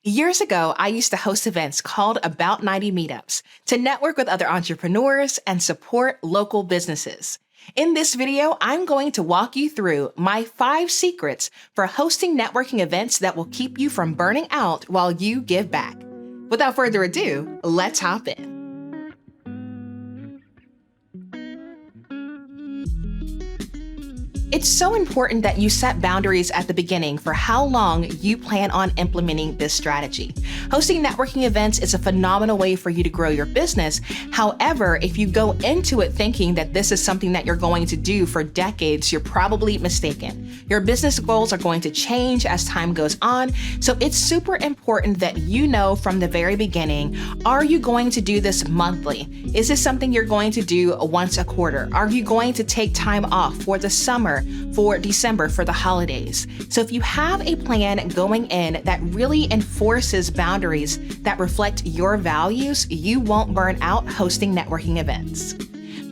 Years ago, I used to host events called About 90 Meetups to network with other entrepreneurs and support local businesses. In this video, I'm going to walk you through my 5 secrets for hosting networking events that will keep you from burning out while you give back. Without further ado, let's hop in. It's so important that you set boundaries at the beginning for how long you plan on implementing this strategy. Hosting networking events is a phenomenal way for you to grow your business. However, if you go into it thinking that this is something that you're going to do for decades, you're probably mistaken. Your business goals are going to change as time goes on, so it's super important that you know from the very beginning, are you going to do this monthly? Is this something you're going to do once a quarter? Are you going to take time off for the summer, for December, for the holidays? So if you have a plan going in that really enforces boundaries that reflect your values, you won't burn out hosting networking events.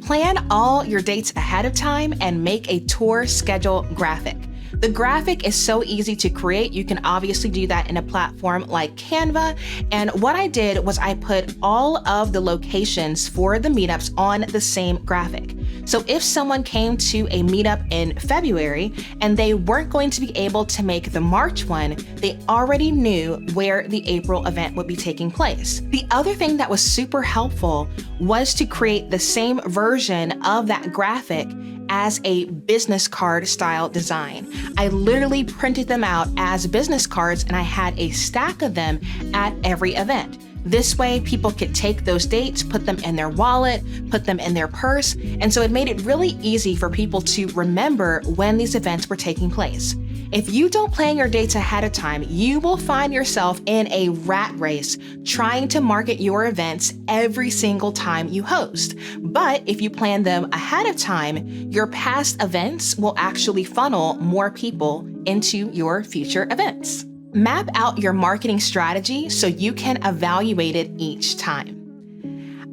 Plan all your dates ahead of time and make a tour schedule graphic. The graphic is so easy to create. You can obviously do that in a platform like Canva. And what I did was I put all of the locations for the meetups on the same graphic. So if someone came to a meetup in February and they weren't going to be able to make the March one, they already knew where the April event would be taking place. The other thing that was super helpful was to create the same version of that graphic as a business card style design. I literally printed them out as business cards and I had a stack of them at every event. This way, people could take those dates, put them in their wallet, put them in their purse, and so it made it really easy for people to remember when these events were taking place. If you don't plan your dates ahead of time, you will find yourself in a rat race trying to market your events every single time you host. But if you plan them ahead of time, your past events will actually funnel more people into your future events. Map out your marketing strategy so you can evaluate it each time.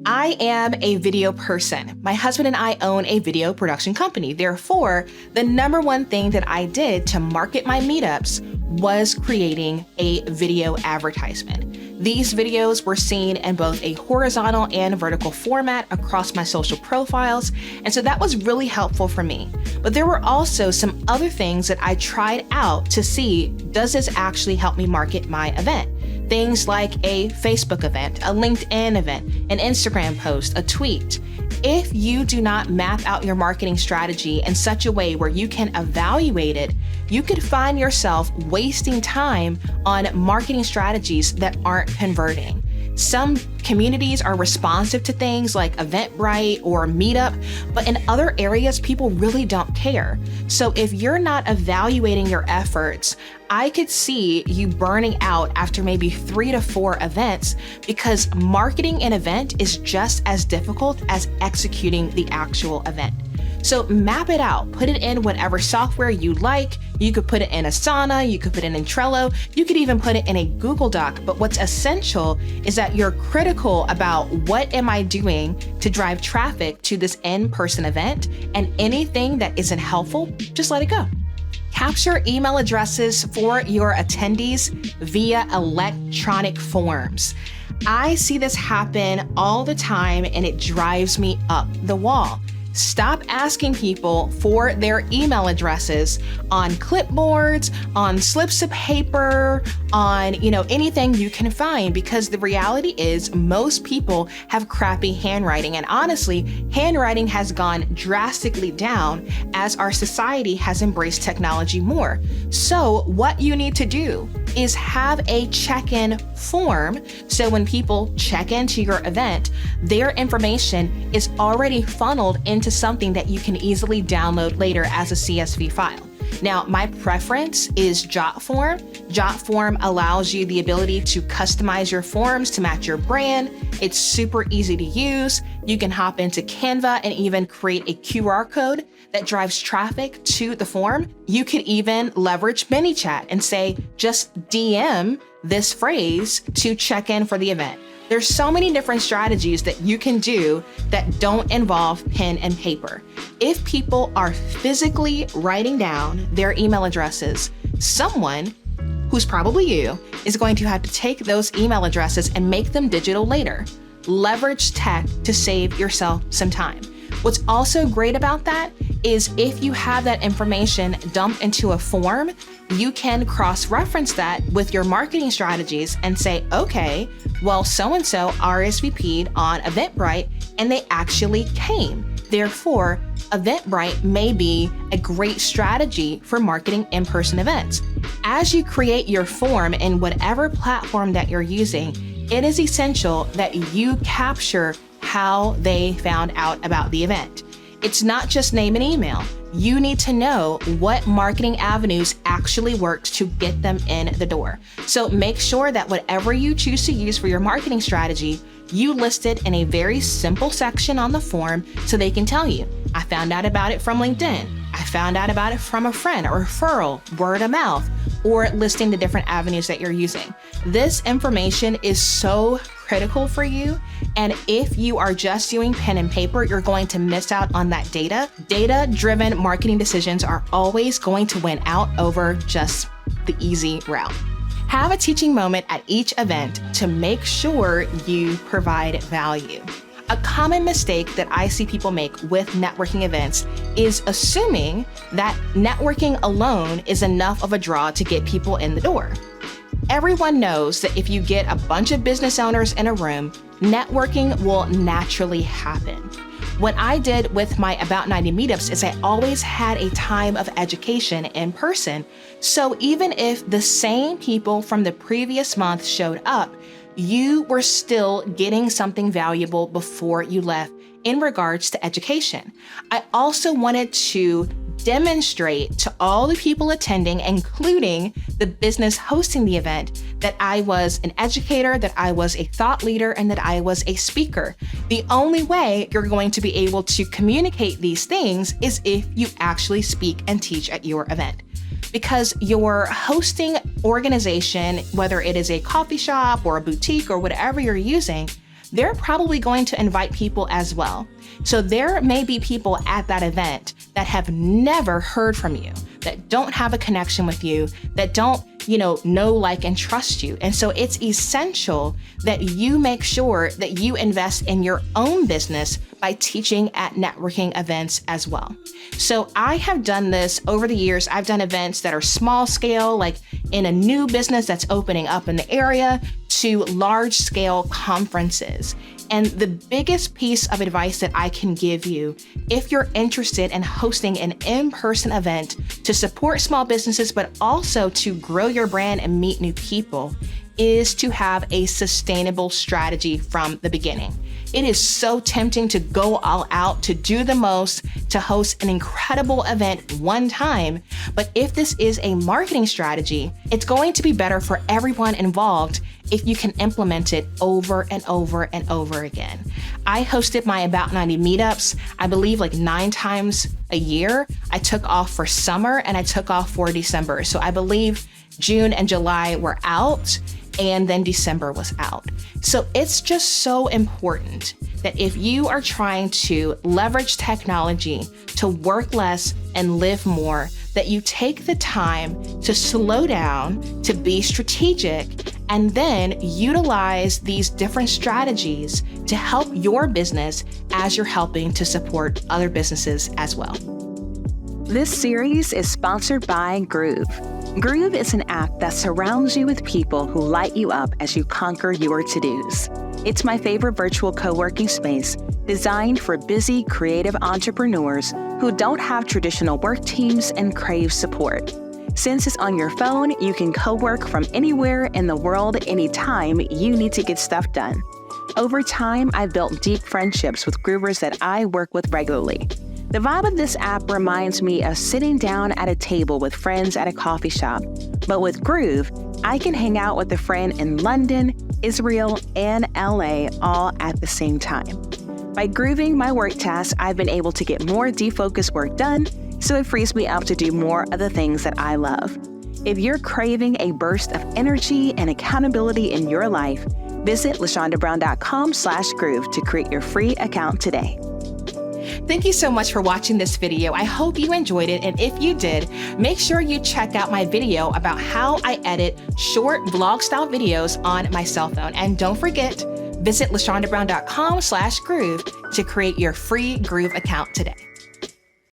I am a video person. My husband and I own a video production company. Therefore, the number one thing that I did to market my meetups was creating a video advertisement. These videos were seen in both a horizontal and vertical format across my social profiles, and so that was really helpful for me. But there were also some other things that I tried out to see, does this actually help me market my event? Things like a Facebook event, a LinkedIn event, an Instagram post, a tweet. If you do not map out your marketing strategy in such a way where you can evaluate it, you could find yourself wasting time on marketing strategies that aren't converting. Some communities are responsive to things like Eventbrite or Meetup, but in other areas, people really don't care. So if you're not evaluating your efforts, I could see you burning out after maybe 3 to 4 events because marketing an event is just as difficult as executing the actual event. So map it out, put it in whatever software you like. You could put it in Asana, you could put it in Trello, you could even put it in a Google Doc. But what's essential is that you're critical about what am I doing to drive traffic to this in-person event, and anything that isn't helpful, just let it go. Capture email addresses for your attendees via electronic forms. I see this happen all the time and it drives me up the wall. Stop asking people for their email addresses on clipboards, on slips of paper, on anything you can find, because the reality is most people have crappy handwriting. And honestly, handwriting has gone drastically down as our society has embraced technology more. So what you need to do is have a check-in form. So when people check into your event, their information is already funneled into something that you can easily download later as a CSV file. Now, my preference is JotForm. JotForm allows you the ability to customize your forms to match your brand. It's super easy to use. You can hop into Canva and even create a QR code that drives traffic to the form. You could even leverage ManyChat and say, just DM this phrase to check in for the event. There's so many different strategies that you can do that don't involve pen and paper. If people are physically writing down their email addresses, someone who's probably you, is going to have to take those email addresses and make them digital later. Leverage tech to save yourself some time. What's also great about that is if you have that information dumped into a form, you can cross-reference that with your marketing strategies and say, okay, well, so-and-so RSVP'd on Eventbrite and they actually came. Therefore, Eventbrite may be a great strategy for marketing in-person events. As you create your form in whatever platform that you're using, it is essential that you capture how they found out about the event. It's not just name and email. You need to know what marketing avenues actually works to get them in the door. So make sure that whatever you choose to use for your marketing strategy, you list it in a very simple section on the form so they can tell you, I found out about it from LinkedIn. I found out about it from a friend or referral, word of mouth, or listing the different avenues that you're using. This information is so critical for you. And if you are just doing pen and paper, you're going to miss out on that data. Data-driven marketing decisions are always going to win out over just the easy route. Have a teaching moment at each event to make sure you provide value. A common mistake that I see people make with networking events is assuming that networking alone is enough of a draw to get people in the door. Everyone knows that if you get a bunch of business owners in a room, networking will naturally happen. What I did with my About 90 meetups is I always had a time of education in person. So even if the same people from the previous month showed up, you were still getting something valuable before you left in regards to education. I also wanted to demonstrate to all the people attending, including the business hosting the event, that I was an educator, that I was a thought leader, and that I was a speaker. The only way you're going to be able to communicate these things is if you actually speak and teach at your event. Because your hosting organization, whether it is a coffee shop or a boutique or whatever you're using, they're probably going to invite people as well. So there may be people at that event that have never heard from you, that don't have a connection with you, that don't, know, like, and trust you. And so it's essential that you make sure that you invest in your own business by teaching at networking events as well. So I have done this over the years. I've done events that are small scale, like in a new business that's opening up in the area, to large scale conferences. And the biggest piece of advice that I can give you, if you're interested in hosting an in-person event to support small businesses, but also to grow your brand and meet new people, is to have a sustainable strategy from the beginning. It is so tempting to go all out, to do the most, to host an incredible event one time. But if this is a marketing strategy, it's going to be better for everyone involved if you can implement it over and over and over again. I hosted my About 90 meetups, I believe like 9 times a year. I took off for summer and I took off for December. So I believe June and July were out, and then December was out. So it's just so important that if you are trying to leverage technology to work less and live more, that you take the time to slow down, to be strategic, and then utilize these different strategies to help your business as you're helping to support other businesses as well. This series is sponsored by Groove. Groove is an app that surrounds you with people who light you up as you conquer your to-dos. It's my favorite virtual co-working space designed for busy, creative entrepreneurs who don't have traditional work teams and crave support. Since it's on your phone, you can co-work from anywhere in the world anytime you need to get stuff done. Over time, I've built deep friendships with Groovers that I work with regularly. The vibe of this app reminds me of sitting down at a table with friends at a coffee shop. But with Groove, I can hang out with a friend in London, Israel, and LA all at the same time. By grooving my work tasks, I've been able to get more defocused work done, so it frees me up to do more of the things that I love. If you're craving a burst of energy and accountability in your life, visit LaShondaBrown.com/groove to create your free account today. Thank you so much for watching this video. I hope you enjoyed it, and if you did, make sure you check out my video about how I edit short vlog-style videos on my cell phone. And don't forget, visit LaShondaBrown.com/Groove to create your free Groove account today.